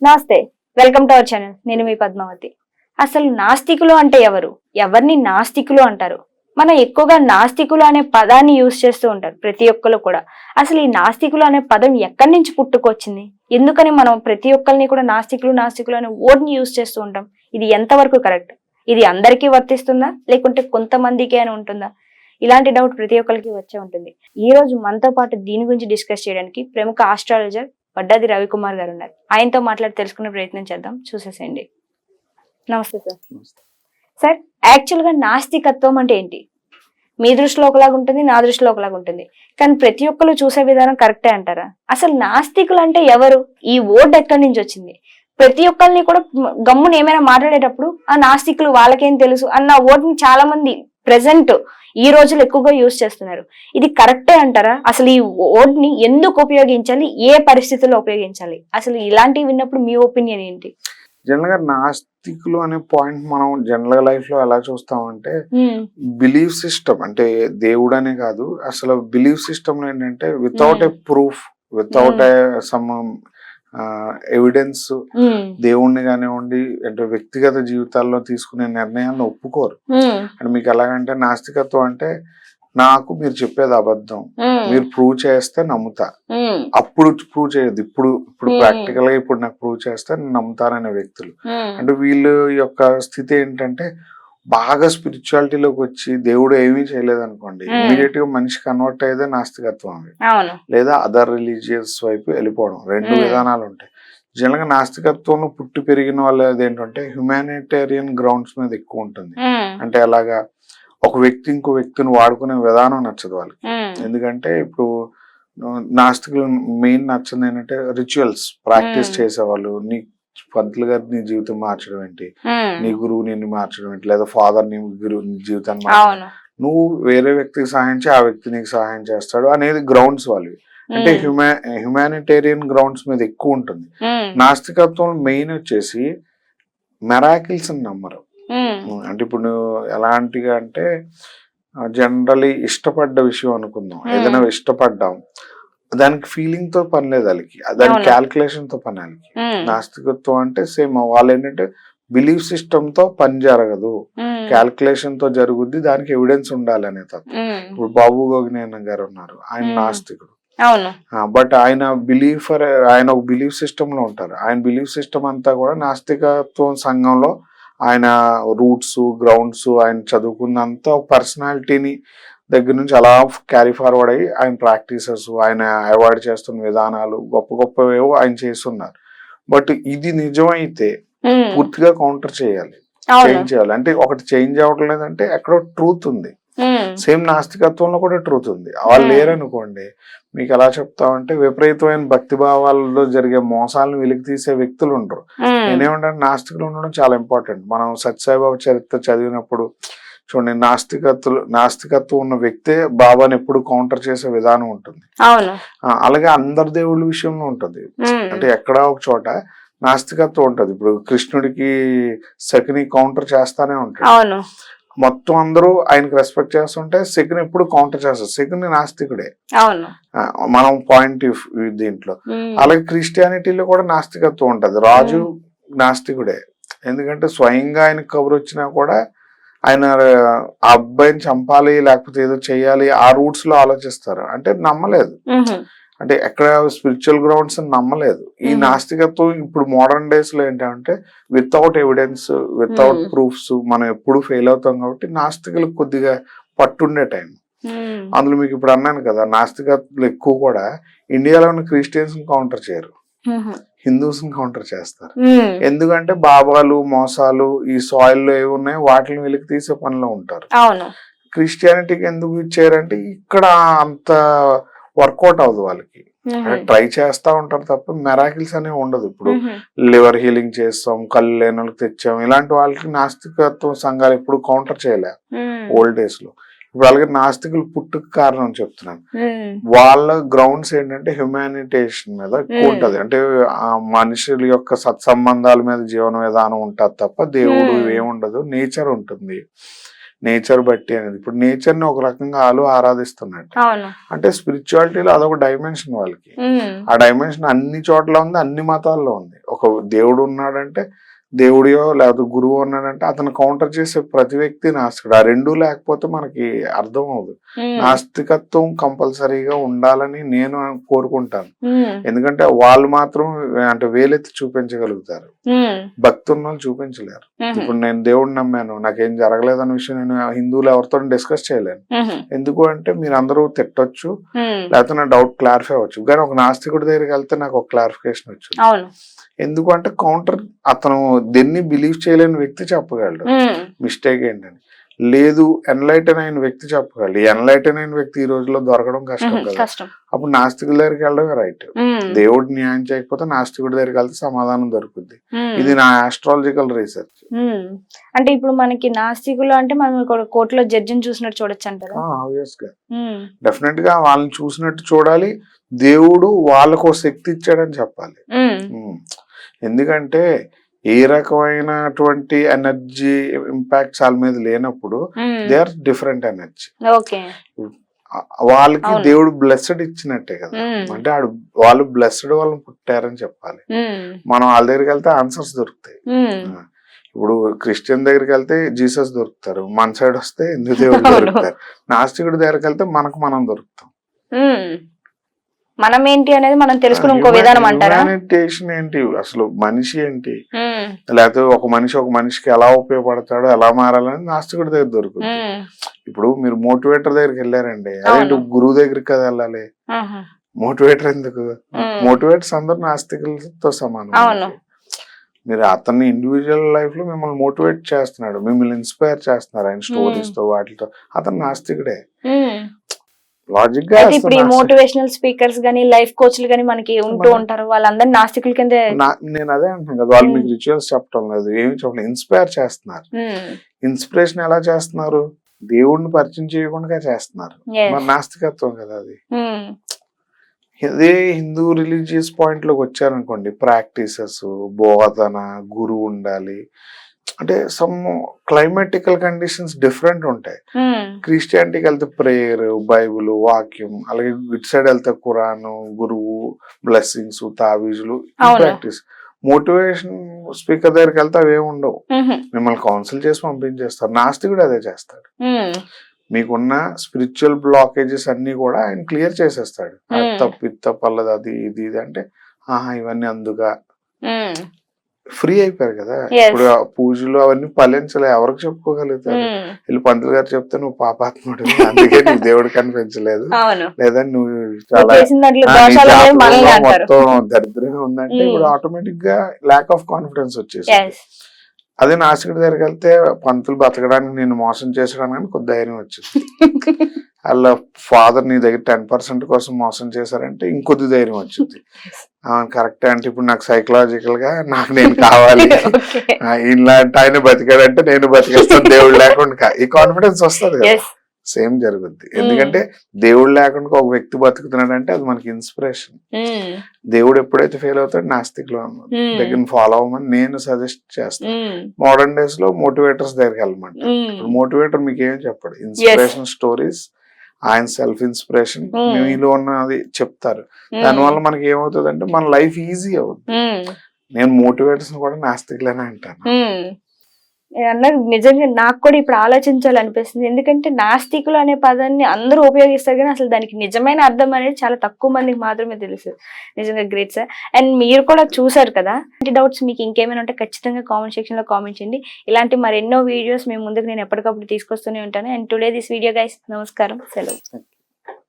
నమస్తే, welcome to our channel. నేను మీ పద్మావతి. అసలు నాస్తికులు అంటే ఎవరు? ఎవరిని నాస్తికులు అంటారు? మనం ఎక్కువగా నాస్తికులు అనే పదాన్ని యూజ్ చేస్తూ ఉంటారు ప్రతి ఒక్కరు కూడా. అసలు ఈ నాస్తికులు అనే పదం ఎక్కడి నుంచి పుట్టుకొచ్చింది? ఎందుకని మనం ప్రతి ఒక్కరిని కూడా నాస్తికులు నాస్తికులు అనే వర్డ్ని యూజ్ చేస్తూ ఉంటాం? ఇది ఎంతవరకు కరెక్ట్? ఇది అందరికీ వర్తిస్తుందా లేకుంటే కొంతమందికి అని ఉంటుందా? ఇలాంటి డౌట్ ప్రతి ఒక్కరికి వచ్చే ఉంటుంది. ఈ రోజు మనతో పాటు దీని గురించి డిస్కస్ చేయడానికి ప్రముఖ ఆస్ట్రాలజర్ వడ్డాది రవికుమార్ గారు ఉన్నారు. ఆయనతో మాట్లాడి తెలుసుకునే ప్రయత్నం చేద్దాం, చూసేసేయండి. నమస్తే సార్. సార్, యాక్చువల్ గా నాస్తికత్వం అంటే ఏంటి? మీ దృష్టిలో ఒకలాగా ఉంటుంది, నా దృష్టిలో ఒకలాగా ఉంటుంది, కానీ ప్రతి ఒక్కరు చూసే విధానం కరెక్టే అంటారా? అసలు నాస్తికులు అంటే ఎవరు? ఈ వర్డ్ ఎక్కడి నుంచి వచ్చింది? ప్రతి ఒక్కరిని కూడా గమ్మున ఏమైనా మాట్లాడేటప్పుడు ఆ నాస్తికులు వాళ్ళకేం తెలుసు అన్న వర్డ్ ని చాలా మంది ప్రెసెంట్ ఈ రోజులు ఎక్కువగా యూజ్ చేస్తున్నారు. ఇది కరెక్టే అంటారా? అసలు ఈ వర్డ్ ని ఎందుకు ఉపయోగించాలి, ఏ పరిస్థితుల్లో ఉపయోగించాలి? అసలు ఇలాంటివి విన్నప్పుడు మీ ఒపీనియన్ ఏంటి? జనరల్ గా నాస్తికులు అనే పాయింట్ మనం జనరల్ లైఫ్ లో ఎలా చూస్తామంటే, బిలీఫ్ సిస్టమ్ అంటే దేవుడు అనే కాదు, అసలు బిలీఫ్ సిస్టమ్ లో ఏంటంటే without a proof, without a some evidence దేవుణ్ణి కానివ్వండి అంటే వ్యక్తిగత జీవితాల్లో తీసుకునే నిర్ణయాలను ఒప్పుకోరు. అంటే మీకు ఎలాగంటే నాస్తికత్వం అంటే నాకు మీరు చెప్పేది అబద్ధం, మీరు ప్రూవ్ చేస్తే నమ్ముతా, అప్పుడు ప్రూవ్ చేయదు, ఇప్పుడు ప్రాక్టికల్ గా ఇప్పుడు నాకు ప్రూవ్ చేస్తే నమ్ముతారనే వ్యక్తులు. అంటే వీళ్ళ యొక్క స్థితి ఏంటంటే బాగా స్పిరిచువాలిటీలోకి వచ్చి దేవుడు ఏమీ చేయలేదు అనుకోండి, ఇమీడియట్ గా మనిషి కన్వర్ట్ అయ్యేదే నాస్తికత్వం, లేదా అదర్ రిలీజియస్ వైపు వెళ్ళిపోవడం. రెండు విధానాలు ఉంటాయి. జనరల్ గా నాస్తికత్వంలో పుట్టి పెరిగిన వాళ్ళు ఏంటంటే హ్యుమానిటేరియన్ గ్రౌండ్స్ మీద ఎక్కువ ఉంటుంది. అంటే అలాగా ఒక వ్యక్తి ఇంకో వ్యక్తిని వాడుకునే విధానం నచ్చదు వాళ్ళకి. ఎందుకంటే ఇప్పుడు నాస్తికులు మెయిన్ నచ్చదు ఏంటంటే రిచువల్స్ ప్రాక్టీస్ చేసేవాళ్ళు. నీ పంతులు గారు నీ జీవితం మార్చడం ఏంటి, నీ గురువు నిన్ను మార్చడం ఏంటి, లేదా ఫాదర్ నీ గురువు నీ జీవితాన్ని మార్చడం, నువ్వు వేరే వ్యక్తికి సహాయం చేయి, ఆ వ్యక్తి నీకు సహాయం చేస్తాడు అనేది గ్రౌండ్స్ వాళ్ళవి. అంటే హ్యుమానిటేరియన్ గ్రౌండ్స్ మీద ఎక్కువ ఉంటుంది. నాస్తికత్వం మెయిన్ వచ్చేసి మెరాకిల్స్ అని నమ్మరు. అంటే ఇప్పుడు ఎలాంటిగా అంటే జనరలీ ఇష్టపడ్డ విషయం అనుకుందాం, ఏదైనా ఇష్టపడ్డాం, దానికి ఫీలింగ్ తో పని లేదు వాళ్ళకి, దానికి క్యాల్కులేషన్ తో పని వాళ్ళకి. నాస్తికత్వం అంటే సేమ్ వాళ్ళు ఏంటంటే బిలీఫ్ సిస్టమ్ తో పని జరగదు, క్యాల్కులేషన్ తో జరుగుద్ది, దానికి ఎవిడెన్స్ ఉండాలి అనే తత్వం. ఇప్పుడు బాబు గోగినేని గారు ఉన్నారు, ఆయన నాస్తికుడు, బట్ ఆయన ఆయన ఒక బిలీఫ్ సిస్టమ్ లో ఉంటారు. ఆయన బిలీఫ్ సిస్టమ్ అంతా కూడా నాస్తికత్వం సంఘంలో ఆయన రూట్స్ గ్రౌండ్స్ ఆయన చదువుకున్నంత ఒక పర్సనాలిటీని దగ్గర నుంచి అలా క్యారీ ఫార్వర్డ్ అయ్యి ఆయన ప్రాక్టీసెస్, ఆయన అవాయిడ్ చేస్తున్న విధానాలు గొప్ప గొప్పవేవో ఆయన చేస్తున్నారు. బట్ ఇది నిజమైతే పూర్తిగా కౌంటర్ చేయాలి, చేంజ్ చేయాలి. అంటే ఒకటి చేంజ్ అవ్వటం లేదంటే ఎక్కడో ట్రూత్ ఉంది. సేమ్ నాస్తికత్వంలో కూడా ట్రూత్ ఉంది. వాళ్ళు లేరనుకోండి, మీకు ఎలా చెప్తామంటే విపరీతమైన భక్తి భావాలలో జరిగే మోసాలను వెలికి తీసే వ్యక్తులు ఉండరు. నేనేమంటే నాస్తికులు ఉండడం చాలా ఇంపార్టెంట్. మనం సత్యసాయిబాబా చరిత్ర చదివినప్పుడు చూడండి, నాస్తికత్వం ఉన్న వ్యక్తే బాబాని ఎప్పుడు కౌంటర్ చేసే విధానం ఉంటుంది. అలాగే అందరి దేవుళ్ళ విషయంలో ఉంటుంది. అంటే ఎక్కడా ఒక చోట నాస్తికత్వం ఉంటది. ఇప్పుడు కృష్ణుడికి శకుని కౌంటర్ చేస్తానే ఉంటాడు. మొత్తం అందరూ ఆయనకి రెస్పెక్ట్ చేస్తుంటే శకుని ఎప్పుడు కౌంటర్ చేస్తారు. శకుని నాస్తికుడే మనం పాయింట్ దీంట్లో. అలాగే క్రిస్టియానిటీలో కూడా నాస్తికత్వం ఉంటది. రాజు నాస్తికుడే, ఎందుకంటే స్వయంగా ఆయనకు కబురు వచ్చినా కూడా ఆయన ఆ అబ్బాయిని చంపాలి లేకపోతే ఏదో చెయ్యాలి ఆ రూట్స్ లో ఆలోచిస్తారు. అంటే నమ్మలేదు, అంటే ఎక్కడ స్పిరిచువల్ గ్రౌండ్స్ నమ్మలేదు. ఈ నాస్తికత్వం ఇప్పుడు మోడర్న్ డేస్ లో ఏంటంటే వితౌట్ ఎవిడెన్స్, వితౌట్ ప్రూఫ్స్ మనం ఎప్పుడు ఫెయిల్ అవుతాం. కాబట్టి నాస్తికులకు కొద్దిగా పట్టుండే టైం. అందులో మీకు ఇప్పుడు అన్నాను కదా, నాస్తికత్వం ఎక్కువ కూడా ఇండియాలో ఉన్న క్రిస్టియన్స్ కౌంటర్ చేయరు, హిందూస్ కౌంటర్ చేస్తారు. ఎందుకంటే బాబాలు మోసాలు ఈ సాయిల్ లో ఏవి ఉన్నాయో వాటిని వెలికి తీసే పనిలో ఉంటారు. క్రిస్టియానిటీకి ఎందుకు ఇచ్చారంటే ఇక్కడ అంత వర్కౌట్ అవ్వదు వాళ్ళకి, ట్రై చేస్తా ఉంటారు తప్ప మెరాకిల్స్ అనేవి ఉండదు. ఇప్పుడు లివర్ హీలింగ్ చేస్తాం, కళ్ళు లేని వాళ్ళకి తెచ్చాం, ఇలాంటి వాళ్ళకి నాస్తికత్వం సంఘాలు ఎప్పుడు కౌంటర్ చేయలే ఓల్డ్ డేస్ లో. ఇప్పుడు అలాగే నాస్తికులు పుట్టుకు కారణం చెప్తున్నాను. వాళ్ళ గ్రౌండ్స్ ఏంటంటే హ్యుమానిటేషన్ మీద ఎక్కువ ఉంటది. అంటే ఆ మనుషుల యొక్క సత్సంబంధాల మీద జీవన విధానం ఉంటది తప్ప దేవుడు ఏముండదు, నేచర్ ఉంటుంది. నేచర్ బట్టి అనేది. ఇప్పుడు నేచర్ ని ఒక రకంగా వాళ్ళు ఆరాధిస్తున్నట్టు. అవును. అంటే స్పిరిచువాలిటీలో అదొక డైమెన్షన్ వాళ్ళకి. ఆ డైమెన్షన్ అన్ని చోట్ల ఉంది, అన్ని మతాల్లో ఉంది. ఒక దేవుడు ఉన్నాడంటే దేవుడియో లేకపోతే గురువు ఉన్నాడంటే అతను కౌంటర్ చేసే ప్రతి వ్యక్తి నాస్తికుడు. ఆ రెండు లేకపోతే మనకి అర్థం అవదు. నాస్తికత్వం కంపల్సరీగా ఉండాలని నేను కోరుకుంటాను. ఎందుకంటే వాళ్ళు మాత్రం అంటే వేలెత్తి చూపించగలుగుతారు, భక్తి ఉన్న వాళ్ళు చూపించలేరు. ఇప్పుడు నేను దేవుడిని నమ్మాను, నాకేం జరగలేదన్న విషయం నేను హిందువులు ఎవరితో డిస్కస్ చేయలేను. ఎందుకు అంటే మీరు అందరూ తిట్టొచ్చు, లేకపోతే నా డౌట్ క్లారిఫై అవ్వచ్చు, కానీ ఒక నాస్తికుడి దగ్గరికి వెళ్తే నాకు ఒక క్లారిఫికేషన్ వచ్చింది. ఎందుకు అంటే కౌంటర్ అతను దేన్ని బిలీవ్ చేయలేని వ్యక్తి చెప్పగలడు మిస్టేక్ ఏంటని. లేదు ఎన్లైటన్ అయిన వ్యక్తి చెప్పగలడు. ఎన్లైటన్ అయిన వ్యక్తి ఈ రోజుల్లో దొరకడం కష్టం కదా. అప్పుడు నాస్తికుల దగ్గరికి వెళ్ళడం రైట్. దేవుడు న్యాయం చేయకపోతే నాస్తికుడి దగ్గరికి వెళ్తే సమాధానం దొరుకుద్ది. ఇది నా ఆస్ట్రాలజికల్ రీసెర్చ్. అంటే ఇప్పుడు మనకి నాస్తికులు అంటే మనం కోర్టులో జడ్జిని చూసినట్టు చూడొచ్చు అంటారా? ఆబ్వియస్ గా, డెఫినెట్ గా వాళ్ళని చూసినట్టు చూడాలి. దేవుడు వాళ్ళకు శక్తి ఇచ్చాడని చెప్పాలి. ఎందుకంటే ఏ రకమైనటువంటి ఎనర్జీ ఇంపాక్ట్స్ వాళ్ళ మీద లేనప్పుడు దే ఆర్ డిఫరెంట్ ఎనర్జీ. వాళ్ళకి దేవుడు బ్లెస్డ్ ఇచ్చినట్టే కదా. అంటే వాళ్ళు బ్లెస్డ్ వాళ్ళని పుట్టారని చెప్పాలి. మనం వాళ్ళ దగ్గరికి వెళ్తే ఆన్సర్స్ దొరుకుతాయి. ఇప్పుడు క్రిస్టియన్ దగ్గరికి వెళ్తే జీసస్ దొరుకుతారు, మన సైడ్ వస్తే హిందూ దేవుడు దొరుకుతారు. నాస్తికుడి దగ్గరికి వెళ్తే మనం దొరుకుతాం. మనం ఏంటి అనేది మనం తెలుసుకుని ఇంకో విధానం అంటారా? హ్యూమానిటేషన్ ఏంటి, అసలు మనిషి ఏంటి, లేకపోతే ఒక మనిషికి ఎలా ఉపయోగపడతాడో ఎలా మారాలని నాస్తికుడి దగ్గర దొరుకుతుంది. ఇప్పుడు మీరు మోటివేటర్ దగ్గరికి వెళ్ళారండి, అదేంటి గురువు దగ్గరికి కదా వెళ్ళాలి. మోటివేటర్ ఎందుకు? మోటివేటర్స్ అందరూ నాస్తికులతో సమానం. మీరు అతన్ని ఇండివిజువల్ లైఫ్ లో మిమ్మల్ని మోటివేట్ చేస్తున్నాడు, మిమ్మల్ని ఇన్స్పైర్ చేస్తున్నారు ఆయన స్టోరీస్ తో వాటితో, అతను నాస్తికుడే. లాజిక్ గా ఇప్పుడు ఈ మోటివేషనల్ స్పీకర్స్ గానీ లైఫ్ కోచ్లు గానీ మనకి ఉంటూ ఉంటారు, వాళ్ళందరూ నాస్తికుల కింద. నేను అదే అంటున్నాను కదా, వాళ్ళు మీకు రిచువల్స్ చెప్పడం లేదు, ఏమి చెప్పలేదు, ఇన్స్పైర్ చేస్తున్నారు. ఇన్స్పిరేషన్ ఎలా చేస్తున్నారు? దేవుడిని పరిచయం చేయకుండా చేస్తున్నారు. మరి నాస్తికత్వం కదా అది. అదే హిందూ రిలీజియస్ పాయింట్ లోకి వచ్చారనుకోండి, ప్రాక్టీసెస్, బోధన, గురువు ఉండాలి, అంటే సమ్ క్లైమాటికల్ కండిషన్స్ డిఫరెంట్ ఉంటాయి. క్రిస్టియానిటీకి వెళ్తే ప్రేయర్, బైబుల్, వాక్యం, అలాగే ఇటు సైడ్ వెళ్తే ఖురాన్, గురువు, బ్లెస్సింగ్స్, తావీజులు, ప్రాక్టీస్. మోటివేషన్ స్పీకర్ దగ్గరికి వెళ్తే అవేమి ఉండవు, మిమ్మల్ని కౌన్సిల్ చేసి పంపించేస్తారు. నాస్తికుడు అదే చేస్తాడు. మీకున్న స్పిరిచువల్ బ్లాకేజెస్ అన్ని కూడా ఆయన క్లియర్ చేసేస్తాడు. తప్పు ఇది తప్పల్లది, అది ఇది ఇది అంటే ఇవన్నీ అందుగా ఫ్రీ అయిపోయారు కదా. ఇప్పుడు పూజలు అవన్నీ ఫలించలే, ఎవరికి చెప్పుకోగలుగుతారు? వీళ్ళు పంతులు గారు చెప్తే నువ్వు పాపాత్ముడు, అందుకే నీకు దేవుడు కనిపించలేదు, లేదా నువ్వు చాలా మొత్తం దరిద్రంగా ఉందంటే ఇప్పుడు ఆటోమేటిక్ గా ల్యాక్ ఆఫ్ కాన్ఫిడెన్స్ వచ్చేసి. అదే నాస్తికుడి దగ్గరికి వెళ్తే పంతులు బతకడానికి నేను మోసం చేసడానికి కొద్ది ధైర్యం వచ్చింది. వాళ్ళ ఫాదర్ నీ దగ్గర 10% కోసం మోసం చేశారంటే ఇంకొద్ది ధైర్యం వచ్చింది. కరెక్టే, అంటే ఇప్పుడు నాకు సైకలాజికల్ గా నేను కావాలి, ఇలాంటి ఆయన బతికాడంటే నేను బతికేస్తాను దేవుడు లేకుండా, ఈ కాన్ఫిడెన్స్ వస్తుంది కదా. సేమ్ జరుగుద్ది. ఎందుకంటే దేవుడు లేకుండా ఒక వ్యక్తి బతుకుతున్నాడంటే అది మనకి ఇన్స్పిరేషన్. దేవుడు ఎప్పుడైతే ఫెయిల్ అవుతాడు నాస్తికులు దగ్గర ఫాలో అవ్వమని నేను సజెస్ట్ చేస్తాను. మోడర్న్ డేస్ లో మోటివేటర్స్ దగ్గరికి వెళ్ళమంటారు. మోటివేటర్ మీకు ఏం చెప్పడు, ఇన్స్పిరేషన్ స్టోరీస్, ఆయన సెల్ఫ్ ఇన్స్పిరేషన్ మీలో ఉన్నది చెప్తారు. దానివల్ల మనకి ఏమవుతుంది అంటే మన లైఫ్ ఈజీ అవుతుంది. నేను మోటివేటర్స్ కూడా నాస్తికులనే అంటాను. అన్నది నిజంగా నాకు కూడా ఇప్పుడు ఆలోచించాలనిపిస్తుంది. ఎందుకంటే నాస్తికులు అనే పదాన్ని అందరూ ఉపయోగిస్తారు కానీ అసలు దానికి నిజమైన అర్థం అనేది చాలా తక్కువ మందికి మాత్రమే తెలుసు. నిజంగా గ్రేట్ సార్. అండ్ మీరు కూడా చూసారు కదా, ఇలాంటి డౌట్స్ మీకు ఇంకేమైనా ఉంటే ఖచ్చితంగా కామెంట్ సెక్షన్ లో కామెంట్ చేయండి. ఇలాంటి మరెన్నో వీడియోస్ మేము ముందుకు నేను ఎప్పటికప్పుడు తీసుకొస్తూనే ఉంటాను. And today this video guys, నమస్కారం, సెలవు.